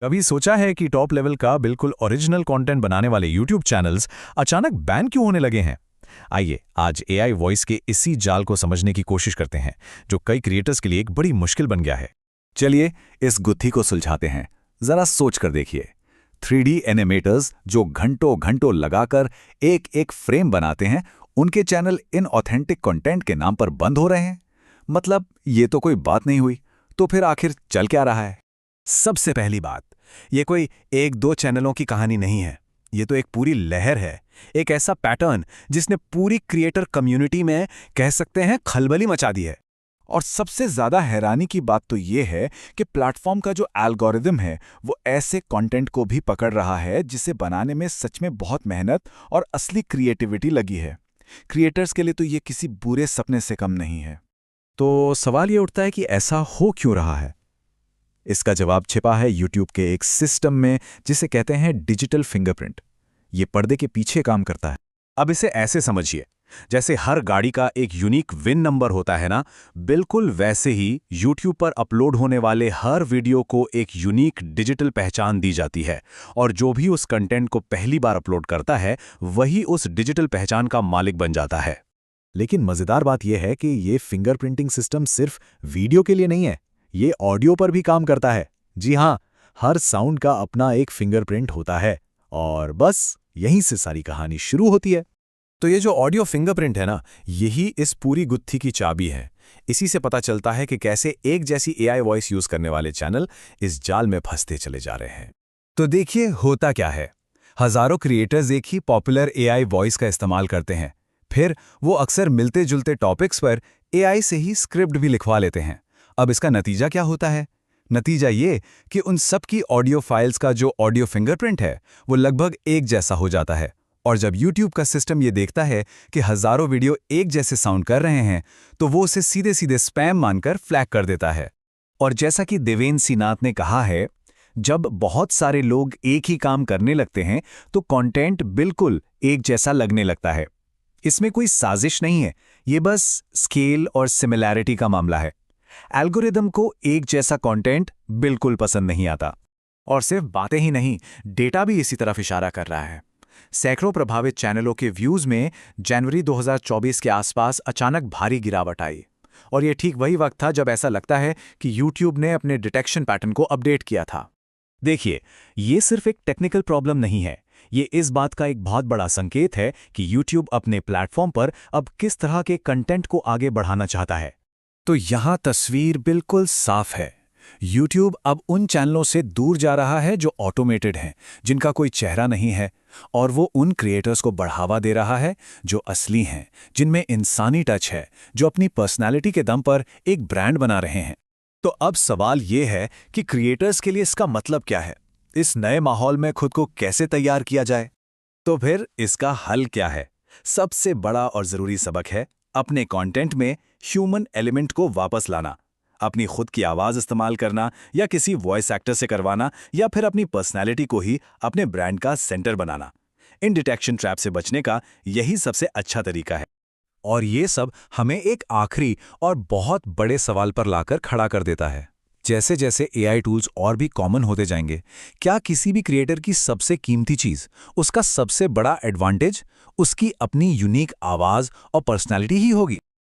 कभी सोचा है कि टॉप लेवल का बिल्कुल ओरिजिनल कंटेंट बनाने वाले यूट्यूब चैनल्स अचानक बैन क्यों होने लगे हैं? आइए आज एआई वॉइस के इसी जाल को समझने की कोशिश करते हैं, जो कई क्रिएटर्स के लिए एक बड़ी मुश्किल बन गया है। चलिए इस गुत्थी को सुलझाते हैं। जरा सोच कर देखिए, 3D एनिमेटर्स जो घंटों घंटों लगाकर एक एक फ्रेम बनाते हैं, उनके चैनल इन ऑथेंटिक कंटेंट के नाम पर बंद हो रहे हैं। मतलब ये तो कोई बात नहीं हुई। तो फिर आखिर चल क्या रहा है? सबसे पहली बात, ये कोई एक दो चैनलों की कहानी नहीं है। ये तो एक पूरी लहर है, एक ऐसा पैटर्न जिसने पूरी क्रिएटर कम्युनिटी में कह सकते हैं खलबली मचा दी है। और सबसे ज्यादा हैरानी की बात तो ये है कि प्लेटफॉर्म का जो एल्गोरिदम है वो ऐसे कंटेंट को भी पकड़ रहा है जिसे बनाने में सच में बहुत मेहनत और असली क्रिएटिविटी लगी है। क्रिएटर्स के लिए तो ये किसी बुरे सपने से कम नहीं है। तो सवाल ये उठता है कि ऐसा हो क्यों रहा है? इसका जवाब छिपा है यूट्यूब के एक सिस्टम में जिसे कहते हैं डिजिटल फिंगरप्रिंट। ये पर्दे के पीछे काम करता है। अब इसे ऐसे समझिए, जैसे हर गाड़ी का एक यूनिक विन नंबर होता है ना, बिल्कुल वैसे ही यूट्यूब पर अपलोड होने वाले हर वीडियो को एक यूनिक डिजिटल पहचान दी जाती है, और जो भी उस कंटेंट को पहली बार अपलोड करता है वही उस डिजिटल पहचान का मालिक बन जाता है। लेकिन मजेदार बात यह है कि ये फिंगरप्रिंटिंग सिस्टम सिर्फ वीडियो के लिए नहीं है, ये ऑडियो पर भी काम करता है। जी हाँ, हर साउंड का अपना एक फिंगरप्रिंट होता है और बस यहीं से सारी कहानी शुरू होती है। तो ये जो ऑडियो फिंगरप्रिंट है ना, यही इस पूरी गुत्थी की चाबी है। इसी से पता चलता है कि कैसे एक जैसी एआई वॉइस यूज करने वाले चैनल इस जाल में फंसते चले जा रहे हैं। तो देखिए होता क्या है, हजारों क्रिएटर्स एक ही पॉपुलर एआई वॉइस का इस्तेमाल करते हैं। फिर वो अक्सर मिलते जुलते टॉपिक्स पर एआई से ही स्क्रिप्ट भी लिखवा लेते हैं। अब इसका नतीजा क्या होता है? नतीजा ये कि उन सब की ऑडियो फाइल्स का जो ऑडियो फिंगरप्रिंट है वो लगभग एक जैसा हो जाता है। और जब YouTube का सिस्टम ये देखता है कि हजारों वीडियो एक जैसे साउंड कर रहे हैं, तो वो उसे सीधे सीधे स्पैम मानकर फ्लैग कर देता है। और जैसा कि देवेंद्र सिन्हात ने कहा है, जब बहुत सारे लोग एक ही काम करने लगते हैं तो कंटेंट बिल्कुल एक जैसा लगने लगता है। इसमें कोई साजिश नहीं है, ये बस स्केल और सिमिलैरिटी का मामला है। एल्गोरिदम को एक जैसा कंटेंट बिल्कुल पसंद नहीं आता। और सिर्फ बातें ही नहीं, डेटा भी इसी तरफ इशारा कर रहा है। सैकड़ों प्रभावित चैनलों के व्यूज में जनवरी 2024 के आसपास अचानक भारी गिरावट आई। और यह ठीक वही वक्त था जब ऐसा लगता है कि YouTube ने अपने डिटेक्शन पैटर्न को अपडेट किया था। देखिए, ये सिर्फ एक टेक्निकल प्रॉब्लम नहीं है, ये इस बात का एक बहुत बड़ा संकेत है कि YouTube अपने प्लेटफॉर्म पर अब किस तरह के कंटेंट को आगे बढ़ाना चाहता है। तो यहाँ तस्वीर बिल्कुल साफ है। YouTube अब उन चैनलों से दूर जा रहा है जो ऑटोमेटेड हैं, जिनका कोई चेहरा नहीं है, और वो उन क्रिएटर्स को बढ़ावा दे रहा है जो असली हैं, जिनमें इंसानी टच है, जो अपनी पर्सनैलिटी के दम पर एक ब्रांड बना रहे हैं। तो अब सवाल ये है कि क्रिएटर्स के लिए इसका मतलब क्या है? इस नए माहौल में खुद को कैसे तैयार किया जाए? तो फिर इसका हल क्या है? सबसे बड़ा और ज़रूरी सबक है अपने कंटेंट में ह्यूमन एलिमेंट को वापस लाना। अपनी खुद की आवाज़ इस्तेमाल करना, या किसी वॉइस एक्टर से करवाना, या फिर अपनी पर्सनैलिटी को ही अपने ब्रांड का सेंटर बनाना। इन डिटेक्शन ट्रैप से बचने का यही सबसे अच्छा तरीका है। और ये सब हमें एक आखिरी और बहुत बड़े सवाल पर लाकर खड़ा कर देता है। जैसे जैसे एआई टूल्स और भी कॉमन होते जाएंगे, क्या किसी भी क्रिएटर की सबसे कीमती चीज़, उसका सबसे बड़ा एडवांटेज, उसकी अपनी यूनिक आवाज़ और पर्सनैलिटी ही होगी?